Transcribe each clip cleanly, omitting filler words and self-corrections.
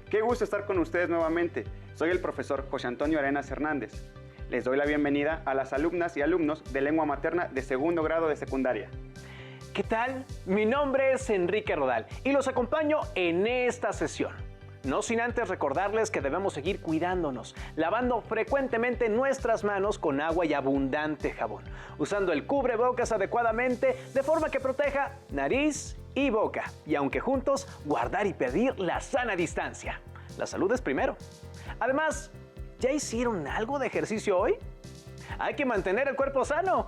Qué gusto estar con ustedes nuevamente. Soy el profesor José Antonio Arenas Hernández. Les doy la bienvenida a las alumnas y alumnos de lengua materna de segundo grado de secundaria. ¿Qué tal? Mi nombre es Enrique Rodal y los acompaño en esta sesión. No sin antes recordarles que debemos seguir cuidándonos, lavando frecuentemente nuestras manos con agua y abundante jabón, usando el cubrebocas adecuadamente de forma que proteja nariz y boca, y aunque juntos, guardar y pedir la sana distancia. La salud es primero. Además, ¿ya hicieron algo de ejercicio hoy? Hay que mantener el cuerpo sano.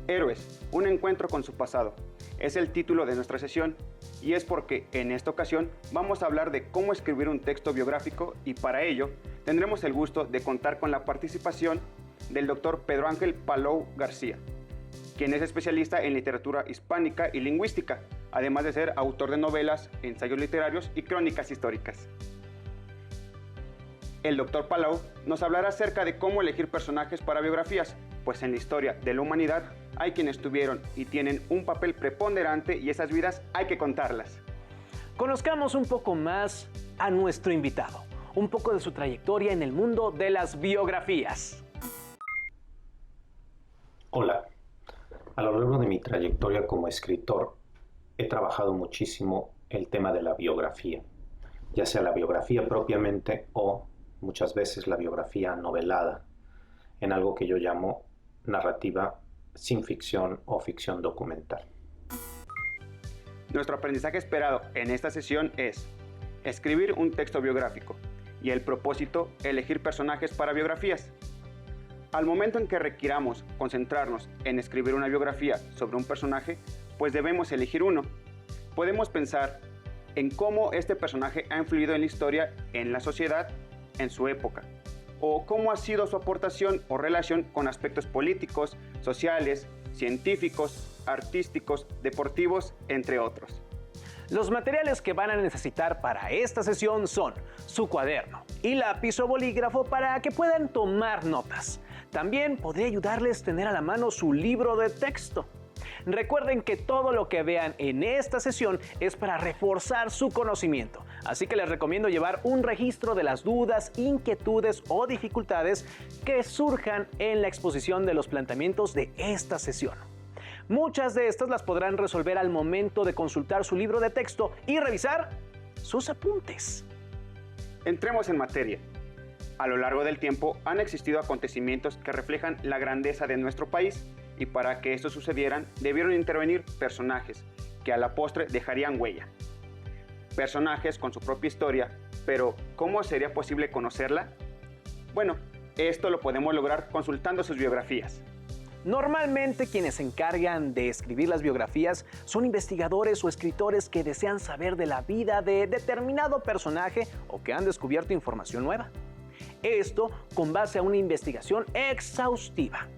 Héroes, un encuentro con su pasado. Es el título de nuestra sesión y es porque en esta ocasión vamos a hablar de cómo escribir un texto biográfico y para ello tendremos el gusto de contar con la participación del doctor Pedro Ángel Palou García, quien es especialista en literatura hispánica y lingüística, además de ser autor de novelas, ensayos literarios y crónicas históricas. El doctor Palou nos hablará acerca de cómo elegir personajes para biografías, pues en la historia de la humanidad hay quienes tuvieron y tienen un papel preponderante y esas vidas hay que contarlas. Conozcamos un poco más a nuestro invitado, un poco de su trayectoria en el mundo de las biografías. Hola. A lo largo de mi trayectoria como escritor, he trabajado muchísimo el tema de la biografía, ya sea la biografía propiamente o muchas veces la biografía novelada, en algo que yo llamo narrativa sin ficción o ficción documental. Nuestro aprendizaje esperado en esta sesión es escribir un texto biográfico y el propósito, elegir personajes para biografías. Al momento en que requiramos concentrarnos en escribir una biografía sobre un personaje, pues debemos elegir uno. Podemos pensar en cómo este personaje ha influido en la historia, en la sociedad, en su época, o cómo ha sido su aportación o relación con aspectos políticos, sociales, científicos, artísticos, deportivos, entre otros. Los materiales que van a necesitar para esta sesión son su cuaderno y lápiz o bolígrafo para que puedan tomar notas. También podría ayudarles tener a la mano su libro de texto. Recuerden que todo lo que vean en esta sesión es para reforzar su conocimiento, así que les recomiendo llevar un registro de las dudas, inquietudes o dificultades que surjan en la exposición de los planteamientos de esta sesión. Muchas de estas las podrán resolver al momento de consultar su libro de texto y revisar sus apuntes. Entremos en materia. A lo largo del tiempo han existido acontecimientos que reflejan la grandeza de nuestro país y para que estos sucedieran debieron intervenir personajes que a la postre dejarían huella. Personajes con su propia historia, pero ¿cómo sería posible conocerla? Bueno, esto lo podemos lograr consultando sus biografías. Normalmente quienes se encargan de escribir las biografías son investigadores o escritores que desean saber de la vida de determinado personaje o que han descubierto información nueva. Esto con base a una investigación exhaustiva.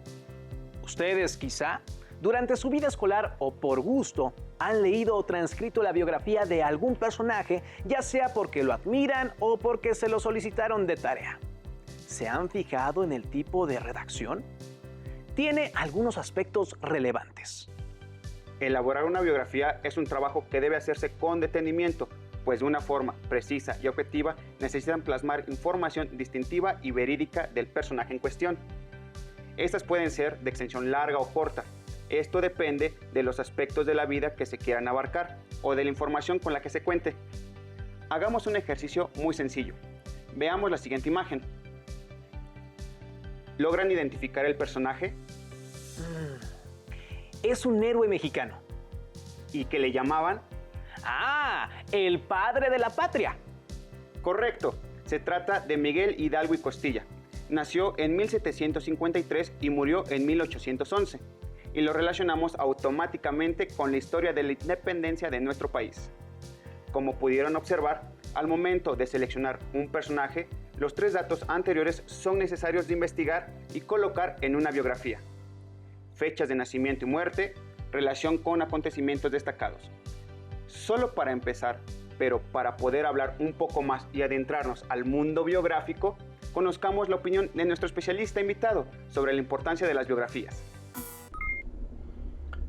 Ustedes quizá, durante su vida escolar o por gusto, han leído o transcrito la biografía de algún personaje, ya sea porque lo admiran o porque se lo solicitaron de tarea. ¿Se han fijado en el tipo de redacción? Tiene algunos aspectos relevantes. Elaborar una biografía es un trabajo que debe hacerse con detenimiento, pues de una forma precisa y objetiva necesitan plasmar información distintiva y verídica del personaje en cuestión. Estas pueden ser de extensión larga o corta. Esto depende de los aspectos de la vida que se quieran abarcar o de la información con la que se cuente. Hagamos un ejercicio muy sencillo. Veamos la siguiente imagen. ¿Logran identificar el personaje? Es un héroe mexicano. ¿Y que le llamaban? ¡Ah! El padre de la patria. Correcto. Se trata de Miguel Hidalgo y Costilla. Nació en 1753 y murió en 1811. Y lo relacionamos automáticamente con la historia de la independencia de nuestro país. Como pudieron observar, al momento de seleccionar un personaje, los 3 datos anteriores son necesarios de investigar y colocar en una biografía: fechas de nacimiento y muerte, relación con acontecimientos destacados. Solo para empezar, Pero para poder hablar un poco más y adentrarnos al mundo biográfico, conozcamos la opinión de nuestro especialista invitado sobre la importancia de las biografías.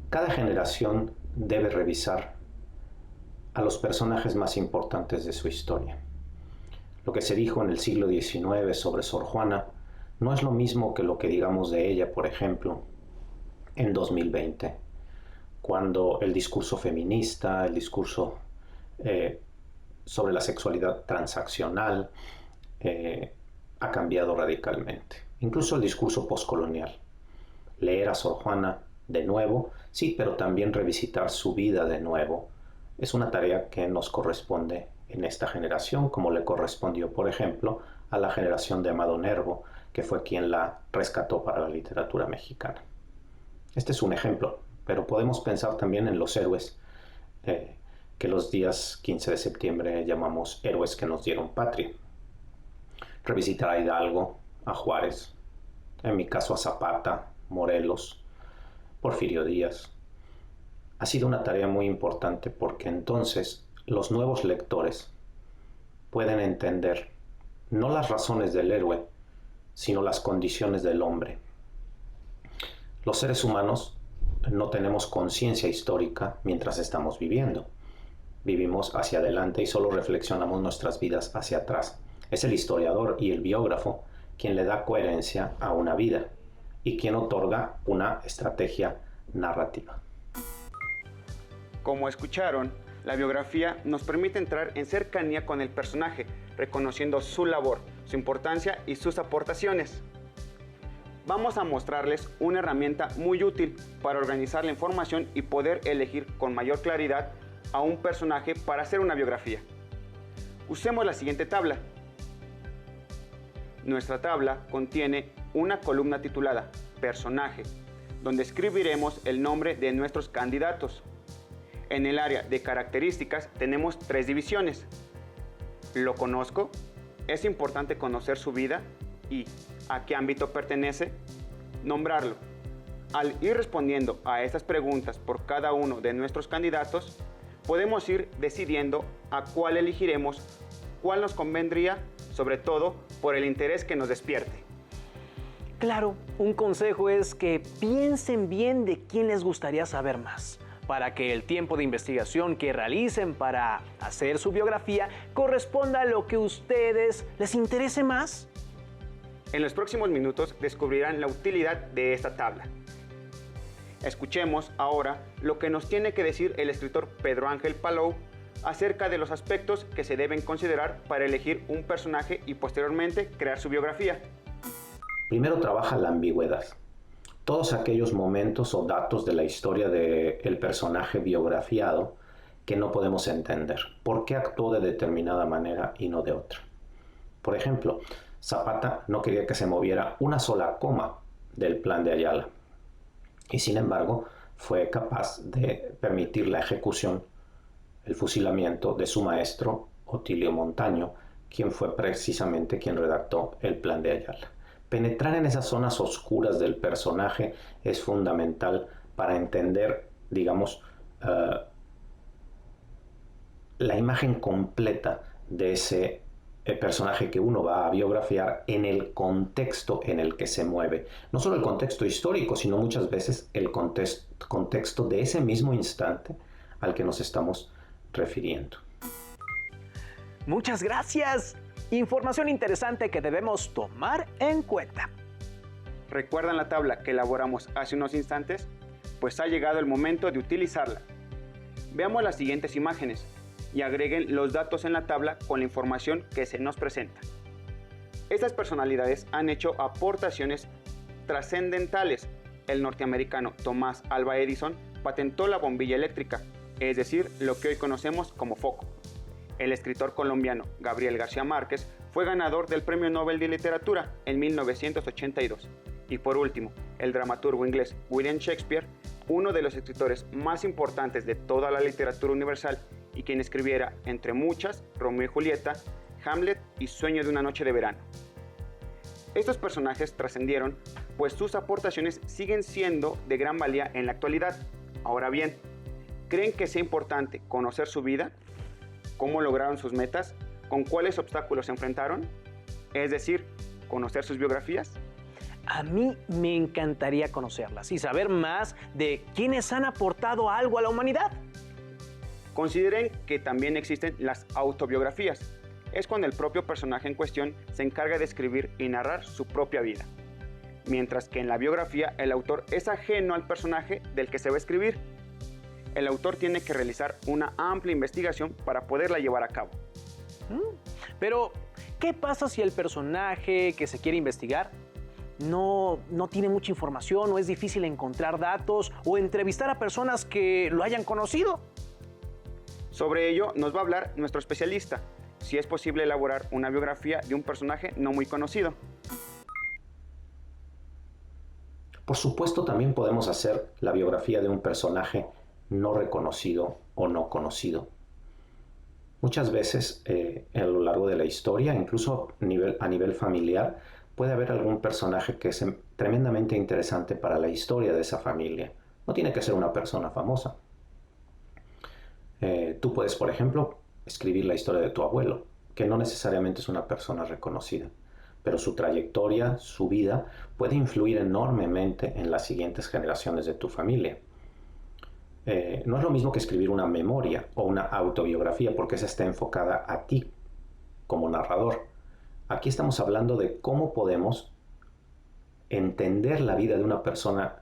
Cada generación debe revisar a los personajes más importantes de su historia. Lo que se dijo en el siglo XIX sobre Sor Juana no es lo mismo que lo que digamos de ella, por ejemplo, en 2020, cuando el discurso feminista, el discurso sobre la sexualidad transaccional ha cambiado radicalmente. Incluso el discurso postcolonial. Leer a Sor Juana de nuevo, sí, pero también revisitar su vida de nuevo, es una tarea que nos corresponde en esta generación, como le correspondió, por ejemplo, a la generación de Amado Nervo, que fue quien la rescató para la literatura mexicana. Este es un ejemplo, pero podemos pensar también en los héroes que los días 15 de septiembre llamamos héroes que nos dieron patria. Revisitar a Hidalgo, a Juárez, en mi caso a Zapata, Morelos, Porfirio Díaz. Ha sido una tarea muy importante porque entonces los nuevos lectores pueden entender no las razones del héroe, sino las condiciones del hombre. Los seres humanos no tenemos conciencia histórica mientras estamos viviendo. Vivimos hacia adelante y solo reflexionamos nuestras vidas hacia atrás. Es el historiador y el biógrafo quien le da coherencia a una vida y quien otorga una estrategia narrativa. Como escucharon, la biografía nos permite entrar en cercanía con el personaje, reconociendo su labor, su importancia y sus aportaciones. Vamos a mostrarles una herramienta muy útil para organizar la información y poder elegir con mayor claridad a un personaje para hacer una biografía. Usemos la siguiente tabla. Nuestra tabla contiene una columna titulada Personaje, donde escribiremos el nombre de nuestros candidatos. En el área de características tenemos 3 divisiones. ¿Lo conozco? Es importante conocer su vida y a qué ámbito pertenece. Nombrarlo. Al ir respondiendo a estas preguntas por cada uno de nuestros candidatos, podemos ir decidiendo a cuál elegiremos, cuál nos convendría, sobre todo por el interés que nos despierte. Claro, un consejo es que piensen bien de quién les gustaría saber más, para que el tiempo de investigación que realicen para hacer su biografía corresponda a lo que a ustedes les interese más. En los próximos minutos descubrirán la utilidad de esta tabla. Escuchemos ahora lo que nos tiene que decir el escritor Pedro Ángel Palou acerca de los aspectos que se deben considerar para elegir un personaje y posteriormente crear su biografía. Primero trabaja la ambigüedad. Todos aquellos momentos o datos de la historia del personaje biografiado que no podemos entender. ¿Por qué actuó de determinada manera y no de otra? Por ejemplo, Zapata no quería que se moviera una sola coma del Plan de Ayala. Y sin embargo, fue capaz de permitir la ejecución, el fusilamiento de su maestro, Otilio Montaño, quien fue precisamente quien redactó el Plan de Ayala. Penetrar en esas zonas oscuras del personaje es fundamental para entender, digamos, la imagen completa de ese personaje que uno va a biografiar en el contexto en el que se mueve. No solo el contexto histórico, sino muchas veces el contexto de ese mismo instante al que nos estamos refiriendo. Muchas gracias. Información interesante que debemos tomar en cuenta. ¿Recuerdan la tabla que elaboramos hace unos instantes? Pues ha llegado el momento de utilizarla. Veamos las siguientes imágenes y agreguen los datos en la tabla con la información que se nos presenta. Estas personalidades han hecho aportaciones trascendentales. El norteamericano Thomas Alva Edison patentó la bombilla eléctrica, es decir, lo que hoy conocemos como foco. El escritor colombiano Gabriel García Márquez fue ganador del Premio Nobel de Literatura en 1982. Y por último, el dramaturgo inglés William Shakespeare, uno de los escritores más importantes de toda la literatura universal y quien escribiera, entre muchas, Romeo y Julieta, Hamlet y Sueño de una noche de verano. Estos personajes trascendieron, pues sus aportaciones siguen siendo de gran valía en la actualidad. Ahora bien, ¿creen que sea importante conocer su vida? cómo lograron sus metas, con cuáles obstáculos se enfrentaron, es decir, conocer sus biografías. A mí me encantaría conocerlas y saber más de quiénes han aportado algo a la humanidad. Consideren que también existen las autobiografías. Es cuando el propio personaje en cuestión se encarga de escribir y narrar su propia vida. Mientras que en la biografía el autor es ajeno al personaje del que se va a escribir. El autor tiene que realizar una amplia investigación para poderla llevar a cabo. Pero, ¿qué pasa si el personaje que se quiere investigar no tiene mucha información o es difícil encontrar datos o entrevistar a personas que lo hayan conocido? Sobre ello nos va a hablar nuestro especialista, si es posible elaborar una biografía de un personaje no muy conocido. Por supuesto, también podemos hacer la biografía de un personaje no reconocido o no conocido. Muchas veces a lo largo de la historia, incluso a nivel familiar, puede haber algún personaje que es tremendamente interesante para la historia de esa familia. No tiene que ser una persona famosa. Tú puedes, por ejemplo, escribir la historia de tu abuelo, que no necesariamente es una persona reconocida, pero su trayectoria, su vida, puede influir enormemente en las siguientes generaciones de tu familia. No es lo mismo que escribir una memoria o una autobiografía, porque esa está enfocada a ti como narrador. Aquí estamos hablando de cómo podemos entender la vida de una persona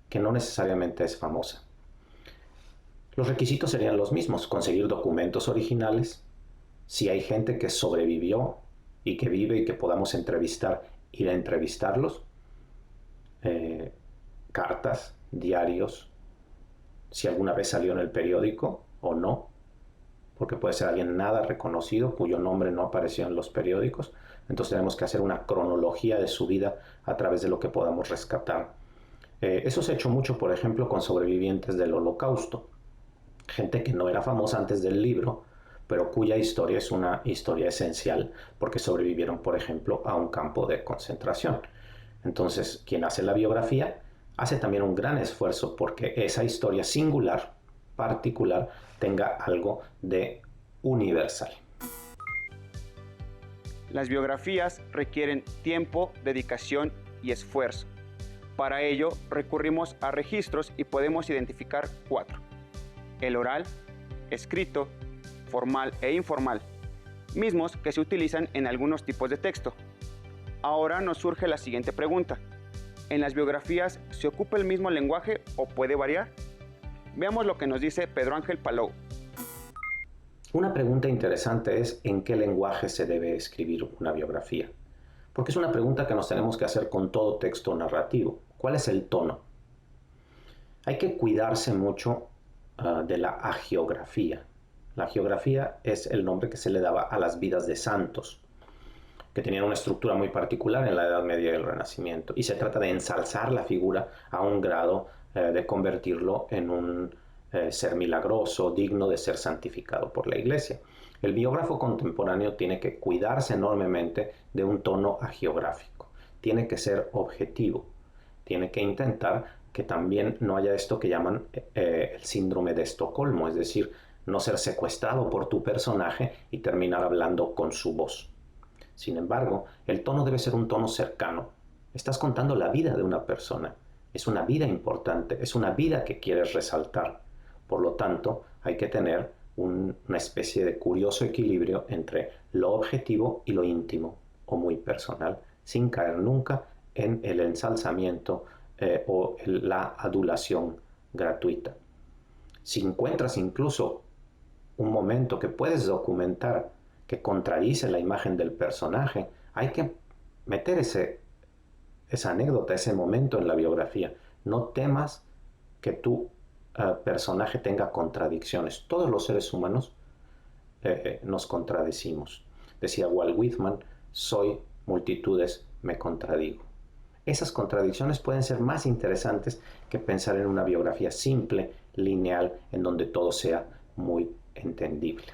que no necesariamente es famosa. Los requisitos serían los mismos: conseguir documentos originales, si hay gente que sobrevivió y que vive y que podamos entrevistar, ir a entrevistarlos, cartas, diarios, si alguna vez salió en el periódico o no, porque puede ser alguien nada reconocido cuyo nombre no apareció en los periódicos. Entonces tenemos que hacer una cronología de su vida a través de lo que podamos rescatar. Eso se ha hecho mucho, por ejemplo, con sobrevivientes del Holocausto. Gente que no era famosa antes del libro, pero cuya historia es una historia esencial porque sobrevivieron, por ejemplo, a un campo de concentración. Entonces, quien hace la biografía hace también un gran esfuerzo porque esa historia singular, particular, tenga algo de universal. Las biografías requieren tiempo, dedicación y esfuerzo. Para ello, recurrimos a registros y podemos identificar 4. El oral, escrito, formal e informal, mismos que se utilizan en algunos tipos de texto. Ahora nos surge la siguiente pregunta: ¿en las biografías se ocupa el mismo lenguaje o puede variar? Veamos lo que nos dice Pedro Ángel Palou. Una pregunta interesante es ¿en qué lenguaje se debe escribir una biografía? Porque es una pregunta que nos tenemos que hacer con todo texto narrativo. ¿Cuál es el tono? Hay que cuidarse mucho de la hagiografía. La hagiografía es el nombre que se le daba a las vidas de santos, que tenían una estructura muy particular en la Edad Media y el Renacimiento, y se trata de ensalzar la figura a un grado de convertirlo en un ser milagroso, digno de ser santificado por la Iglesia. El biógrafo contemporáneo tiene que cuidarse enormemente de un tono hagiográfico, tiene que ser objetivo, tiene que intentar que también no haya esto que llaman el síndrome de Estocolmo, es decir, no ser secuestrado por tu personaje y terminar hablando con su voz. Sin embargo, el tono debe ser un tono cercano. Estás contando la vida de una persona. Es una vida importante, es una vida que quieres resaltar. Por lo tanto, hay que tener una especie de curioso equilibrio entre lo objetivo y lo íntimo o muy personal, sin caer nunca en el ensalzamiento o la adulación gratuita. Si encuentras incluso un momento que puedes documentar que contradice la imagen del personaje, hay que meter esa anécdota, ese momento en la biografía. No temas que tu personaje tenga contradicciones. Todos los seres humanos nos contradecimos. Decía Walt Whitman, soy multitudes, me contradigo. Esas contradicciones pueden ser más interesantes que pensar en una biografía simple, lineal, en donde todo sea muy entendible.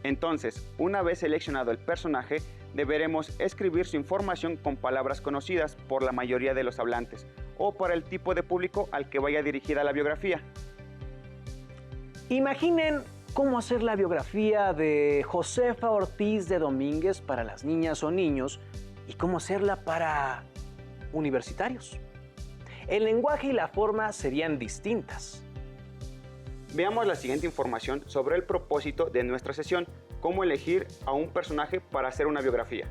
Entonces, una vez seleccionado el personaje, deberemos escribir su información con palabras conocidas por la mayoría de los hablantes o para el tipo de público al que vaya dirigida la biografía. Imaginen cómo hacer la biografía de Josefa Ortiz de Domínguez para las niñas o niños y cómo hacerla para universitarios. El lenguaje y la forma serían distintas. Veamos la siguiente información sobre el propósito de nuestra sesión, cómo elegir a un personaje para hacer una biografía.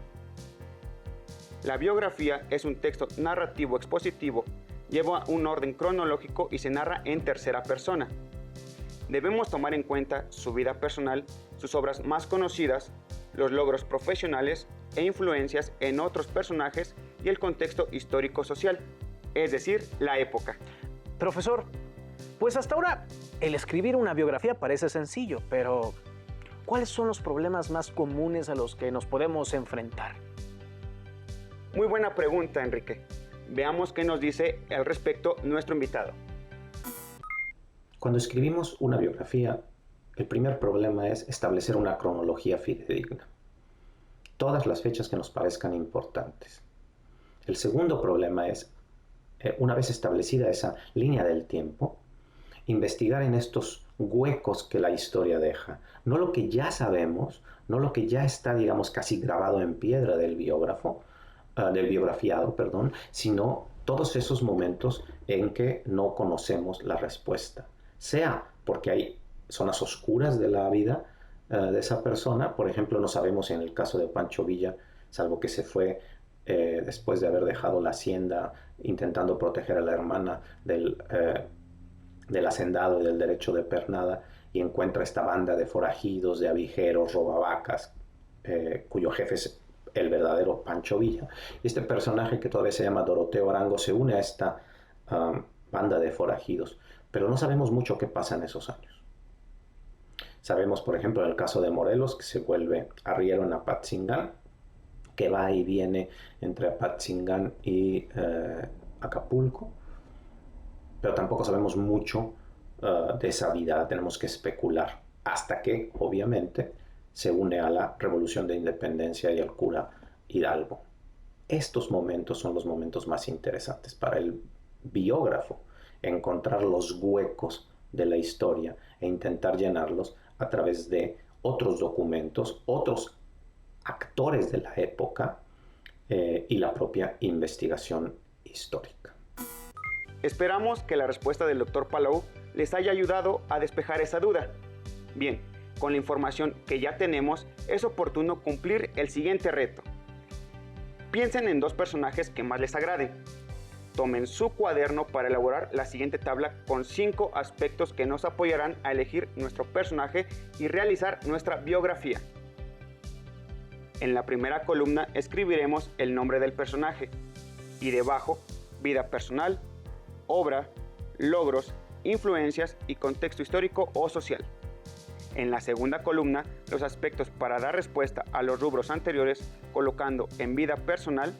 La biografía es un texto narrativo expositivo, lleva un orden cronológico y se narra en tercera persona. Debemos tomar en cuenta su vida personal, sus obras más conocidas, los logros profesionales e influencias en otros personajes y el contexto histórico-social, es decir, la época. Profesor, pues hasta ahora el escribir una biografía parece sencillo, pero ¿cuáles son los problemas más comunes a los que nos podemos enfrentar? Muy buena pregunta, Enrique. Veamos qué nos dice al respecto nuestro invitado. Cuando escribimos una biografía, el primer problema es establecer una cronología fidedigna. Todas las fechas que nos parezcan importantes. El segundo problema es, una vez establecida esa línea del tiempo, investigar en estos huecos que la historia deja. No lo que ya sabemos, no lo que ya está, digamos, casi grabado en piedra del biógrafo, del biografiado, perdón, sino todos esos momentos en que no conocemos la respuesta. Sea porque hay zonas oscuras de la vida de esa persona, por ejemplo, no sabemos en el caso de Pancho Villa, salvo que se fue después de haber dejado la hacienda intentando proteger a la hermana del hacendado y del derecho de pernada, y encuentra esta banda de forajidos, de avijeros, robavacas, cuyo jefe es el verdadero Pancho Villa. Y este personaje, que todavía se llama Doroteo Arango, se une a esta banda de forajidos, pero no sabemos mucho qué pasa en esos años. Sabemos, por ejemplo, en el caso de Morelos, que se vuelve arriero en Apatzingán, que va y viene entre Apatzingán y Acapulco, pero tampoco sabemos mucho de esa vida, tenemos que especular, hasta que, obviamente, se une a la Revolución de Independencia y al cura Hidalgo. Estos momentos son los momentos más interesantes para el biógrafo, encontrar los huecos de la historia e intentar llenarlos a través de otros documentos, otros actores de la época y la propia investigación histórica. Esperamos que la respuesta del Dr. Palou les haya ayudado a despejar esa duda. Bien, con la información que ya tenemos, es oportuno cumplir el siguiente reto. Piensen en dos personajes que más les agraden. Tomen su cuaderno para elaborar la siguiente tabla con 5 aspectos que nos apoyarán a elegir nuestro personaje y realizar nuestra biografía. En la primera columna escribiremos el nombre del personaje y debajo vida personal, obra, logros, influencias y contexto histórico o social. En la segunda columna, los aspectos para dar respuesta a los rubros anteriores, colocando en vida personal,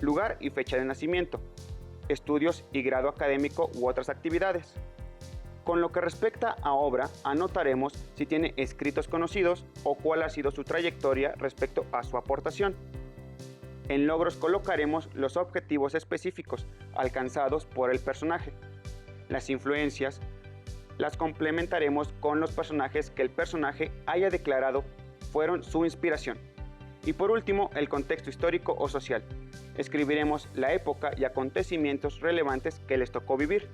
lugar y fecha de nacimiento, estudios y grado académico u otras actividades. Con lo que respecta a obra, anotaremos si tiene escritos conocidos o cuál ha sido su trayectoria respecto a su aportación. En logros colocaremos los objetivos específicos alcanzados por el personaje. Las influencias las complementaremos con los personajes que el personaje haya declarado fueron su inspiración. Y por último, el contexto histórico o social. Escribiremos la época y acontecimientos relevantes que les tocó vivir.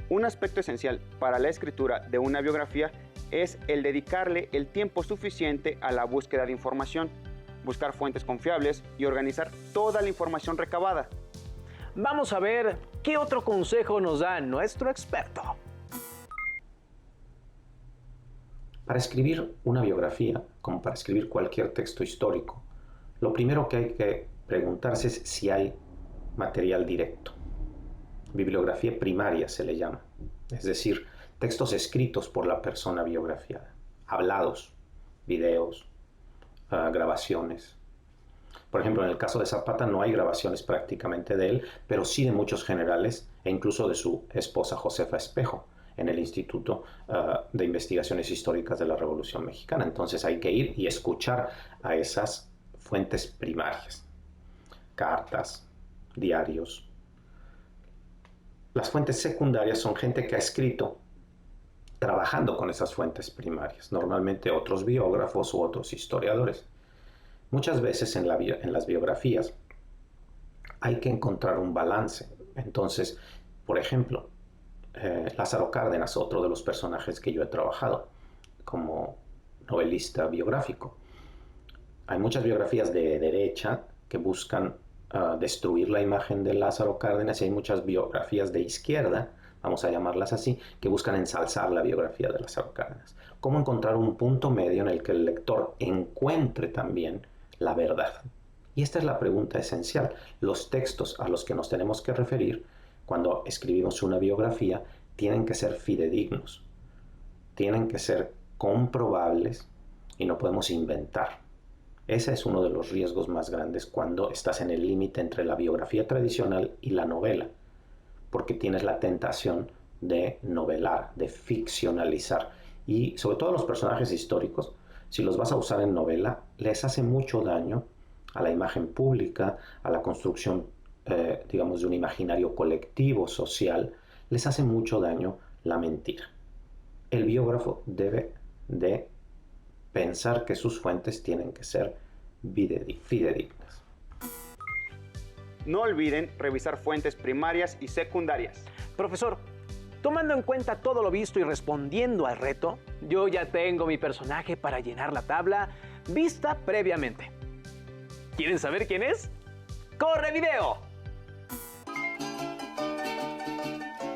Un aspecto esencial para la escritura de una biografía es el dedicarle el tiempo suficiente a la búsqueda de información, buscar fuentes confiables y organizar toda la información recabada. Vamos a ver qué otro consejo nos da nuestro experto. Para escribir una biografía, como para escribir cualquier texto histórico, lo primero que hay que preguntarse es si hay material directo. Bibliografía primaria se le llama, es decir, textos escritos por la persona biografiada, hablados, videos, grabaciones. Por ejemplo, en el caso de Zapata no hay grabaciones prácticamente de él, pero sí de muchos generales e incluso de su esposa Josefa Espejo en el Instituto de Investigaciones Históricas de la Revolución Mexicana. Entonces hay que ir y escuchar a esas fuentes primarias, cartas, diarios. Las fuentes secundarias son gente que ha escrito trabajando con esas fuentes primarias, normalmente otros biógrafos u otros historiadores. Muchas veces en las biografías hay que encontrar un balance. Entonces, por ejemplo, Lázaro Cárdenas, otro de los personajes que yo he trabajado como novelista biográfico. Hay muchas biografías de derecha que buscan destruir la imagen de Lázaro Cárdenas y hay muchas biografías de izquierda, vamos a llamarlas así, que buscan ensalzar la biografía de Lázaro Cárdenas. ¿Cómo encontrar un punto medio en el que el lector encuentre también la verdad? Y esta es la pregunta esencial. Los textos a los que nos tenemos que referir cuando escribimos una biografía tienen que ser fidedignos, tienen que ser comprobables y no podemos inventar. Ese es uno de los riesgos más grandes cuando estás en el límite entre la biografía tradicional y la novela, porque tienes la tentación de novelar, de ficcionalizar. Y sobre todo los personajes históricos, si los vas a usar en novela, les hace mucho daño a la imagen pública, a la construcción, digamos, de un imaginario colectivo, social, les hace mucho daño la mentira. El biógrafo debe de pensar que sus fuentes tienen que ser fidedignas. No olviden revisar fuentes primarias y secundarias. Profesor, tomando en cuenta todo lo visto y respondiendo al reto, yo ya tengo mi personaje para llenar la tabla vista previamente. ¿Quieren saber quién es? ¡Corre video!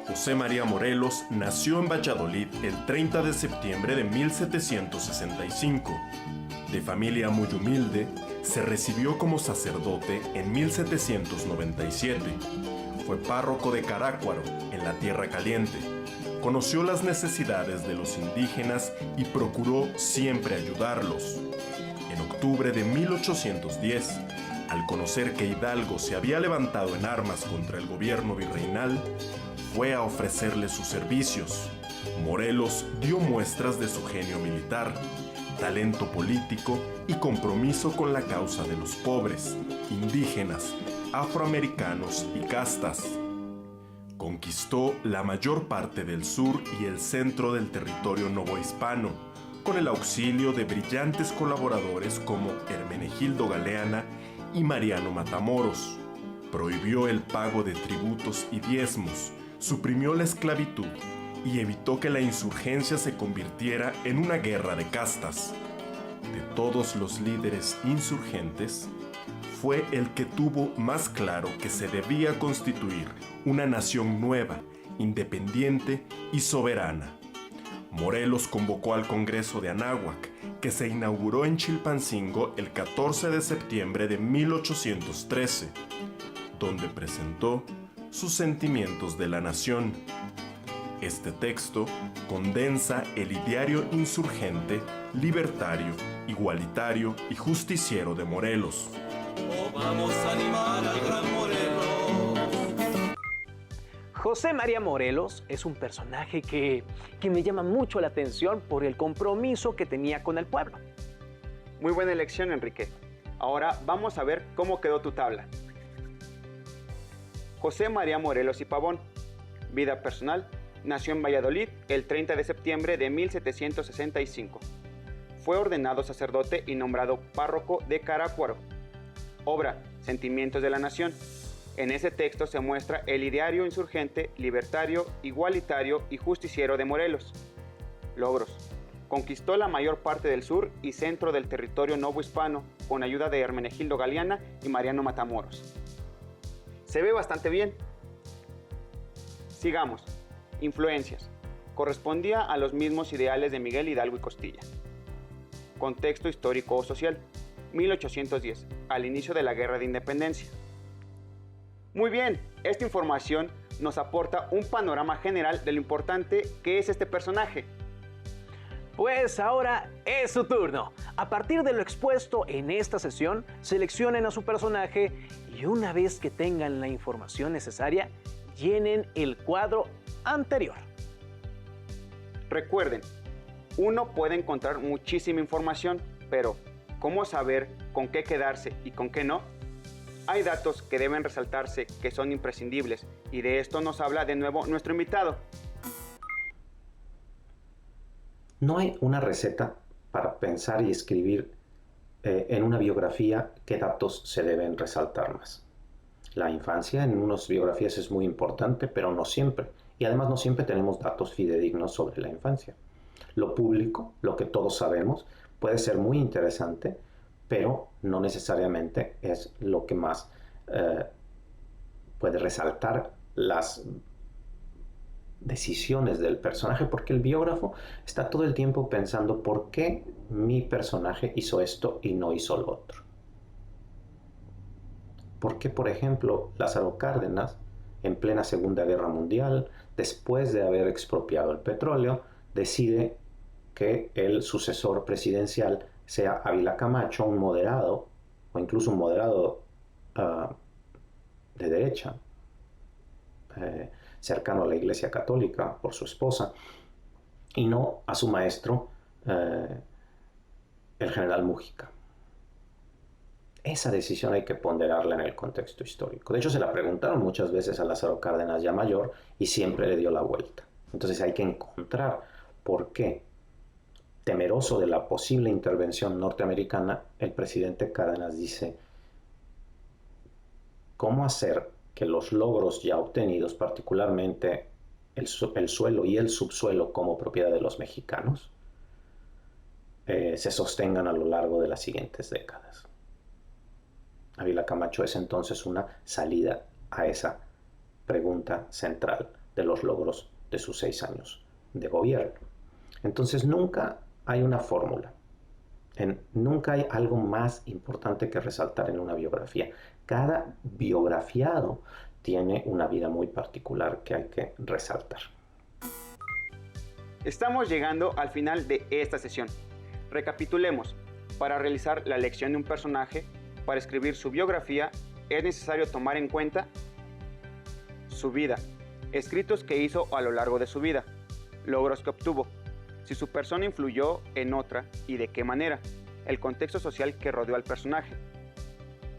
José María Morelos nació en Valladolid el 30 de septiembre de 1765. De familia muy humilde, se recibió como sacerdote en 1797. Fue párroco de Carácuaro, en la Tierra Caliente. Conoció las necesidades de los indígenas y procuró siempre ayudarlos. En octubre de 1810, al conocer que Hidalgo se había levantado en armas contra el gobierno virreinal, fue a ofrecerle sus servicios. Morelos dio muestras de su genio militar, talento político y compromiso con la causa de los pobres, indígenas, afroamericanos y castas. Conquistó la mayor parte del sur y el centro del territorio novohispano, con el auxilio de brillantes colaboradores como Hermenegildo Galeana y Mariano Matamoros. Prohibió el pago de tributos y diezmos, suprimió la esclavitud y evitó que la insurgencia se convirtiera en una guerra de castas. De todos los líderes insurgentes, fue el que tuvo más claro que se debía constituir una nación nueva, independiente y soberana. Morelos convocó al Congreso de Anáhuac, que se inauguró en Chilpancingo el 14 de septiembre de 1813, donde presentó sus sentimientos de la nación. Este texto condensa el ideario insurgente, libertario, igualitario y justiciero de Morelos. Oh, vamos a animar al gran Morelos. José María Morelos es un personaje que me llama mucho la atención por el compromiso que tenía con el pueblo. Muy buena elección, Enrique. Ahora vamos a ver cómo quedó tu tabla. José María Morelos y Pavón. Vida personal. Nació en Valladolid el 30 de septiembre de 1765. Fue ordenado sacerdote y nombrado párroco de Carácuaro. Obra, Sentimientos de la Nación. En ese texto se muestra el ideario insurgente, libertario, igualitario y justiciero de Morelos. Logros. Conquistó la mayor parte del sur y centro del territorio novohispano con ayuda de Hermenegildo Galeana y Mariano Matamoros. Se ve bastante bien. Sigamos. Influencias. Correspondía a los mismos ideales de Miguel Hidalgo y Costilla. Contexto histórico o social. 1810, al inicio de la Guerra de Independencia. Muy bien, esta información nos aporta un panorama general de lo importante que es este personaje. Pues ahora es su turno. A partir de lo expuesto en esta sesión, seleccionen a su personaje y una vez que tengan la información necesaria, llenen el cuadro anterior. Recuerden, uno puede encontrar muchísima información, pero ¿cómo saber con qué quedarse y con qué no? Hay datos que deben resaltarse que son imprescindibles y de esto nos habla de nuevo nuestro invitado. No hay una receta para pensar y escribir en una biografía qué datos se deben resaltar más. La infancia en unas biografías es muy importante, pero no siempre. Y además no siempre tenemos datos fidedignos sobre la infancia. Lo público, lo que todos sabemos, puede ser muy interesante, pero no necesariamente es lo que más puede resaltar las decisiones del personaje, porque el biógrafo está todo el tiempo pensando por qué mi personaje hizo esto y no hizo lo otro. ¿Por qué, por ejemplo, Lázaro Cárdenas, en plena Segunda Guerra Mundial, después de haber expropiado el petróleo, decide que el sucesor presidencial sea Ávila Camacho, un moderado, o incluso un moderado de derecha, cercano a la Iglesia Católica por su esposa, y no a su maestro, el general Múgica? Esa decisión hay que ponderarla en el contexto histórico. De hecho, se la preguntaron muchas veces a Lázaro Cárdenas ya mayor y siempre le dio la vuelta. Entonces hay que encontrar por qué, temeroso de la posible intervención norteamericana, el presidente Cárdenas dice cómo hacer que los logros ya obtenidos, particularmente el suelo y el subsuelo como propiedad de los mexicanos, se sostengan a lo largo de las siguientes décadas. Ávila Camacho es entonces una salida a esa pregunta central de los logros de sus 6 años de gobierno. Entonces nunca hay una fórmula, nunca hay algo más importante que resaltar en una biografía. Cada biografiado tiene una vida muy particular que hay que resaltar. Estamos llegando al final de esta sesión. Recapitulemos. Para realizar la elección de un personaje, para escribir su biografía, es necesario tomar en cuenta su vida, escritos que hizo a lo largo de su vida, logros que obtuvo, si su persona influyó en otra y de qué manera, el contexto social que rodeó al personaje.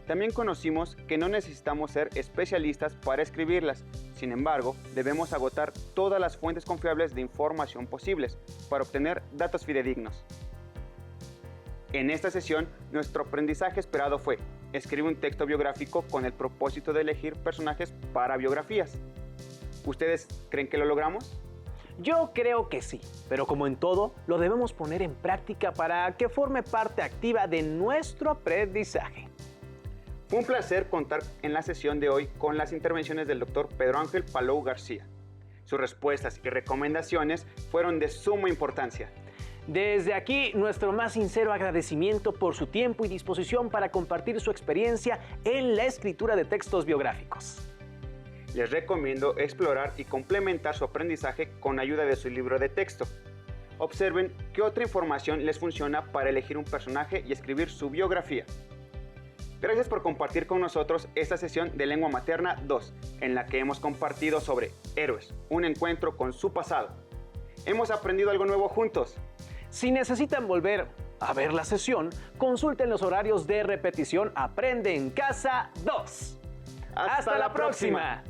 También conocimos que no necesitamos ser especialistas para escribirlas, sin embargo, debemos agotar todas las fuentes confiables de información posibles para obtener datos fidedignos. En esta sesión, nuestro aprendizaje esperado fue: escribe un texto biográfico con el propósito de elegir personajes para biografías. ¿Ustedes creen que lo logramos? Yo creo que sí, pero como en todo, lo debemos poner en práctica para que forme parte activa de nuestro aprendizaje. Fue un placer contar en la sesión de hoy con las intervenciones del Dr. Pedro Ángel Palou García. Sus respuestas y recomendaciones fueron de suma importancia. Desde aquí, nuestro más sincero agradecimiento por su tiempo y disposición para compartir su experiencia en la escritura de textos biográficos. Les recomiendo explorar y complementar su aprendizaje con ayuda de su libro de texto. Observen qué otra información les funciona para elegir un personaje y escribir su biografía. Gracias por compartir con nosotros esta sesión de Lengua Materna 2, en la que hemos compartido sobre héroes, un encuentro con su pasado. Hemos aprendido algo nuevo juntos. Si necesitan volver a ver la sesión, consulten los horarios de repetición Aprende en Casa 2. ¡Hasta la próxima!